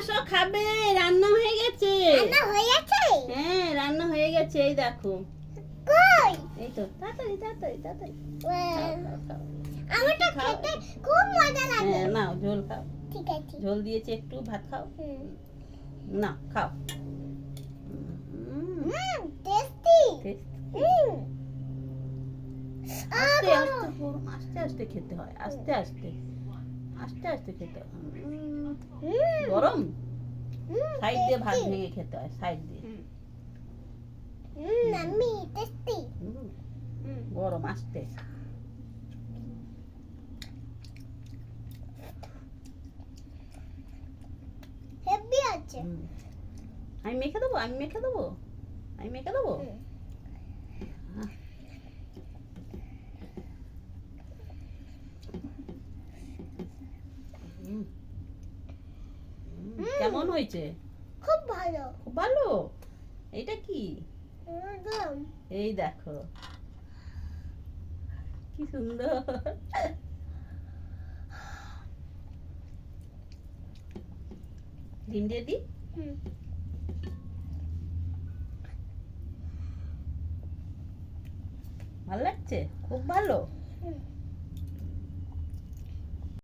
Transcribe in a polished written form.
আসো খাবে, রান্না হয়ে গেছে। রান্না হয়ে গেছে? হ্যাঁ রান্না হয়ে গেছে, এই দেখো। কই? এই তো তাড়াতাড়ি তাড়াতাড়ি তাড়াতাড়ি খাও। আমার তো খেতে খুব মজা লাগে। হ্যাঁ নাও ঝোল খাও। ঠিক আছে। ঝোল দিয়েছি একটু, ভাত খাও। না খাও। টেস্টি। আস্তে আস্তে আস্তে আস্তে খেতে হয়, আস্তে আস্তে আস্তে আস্তে খেতে হয়। গরম সাইড দিয়ে ভাত ভেঙে খেতে হয়, সাইড দিয়ে। Mummy tasty. গরম আস্তে। হেভি আছে। আমি মেখে দেবো, আমি মেখে দেবো, আমি মেখে দেবো। কেমন হয়েছে? খুব ভালো। খুব ভালো। এটা কি? একদম। এই দেখো কি সুন্দর। ডিম দিয়ে দিই। ভালো লাগছে, খুব ভালো।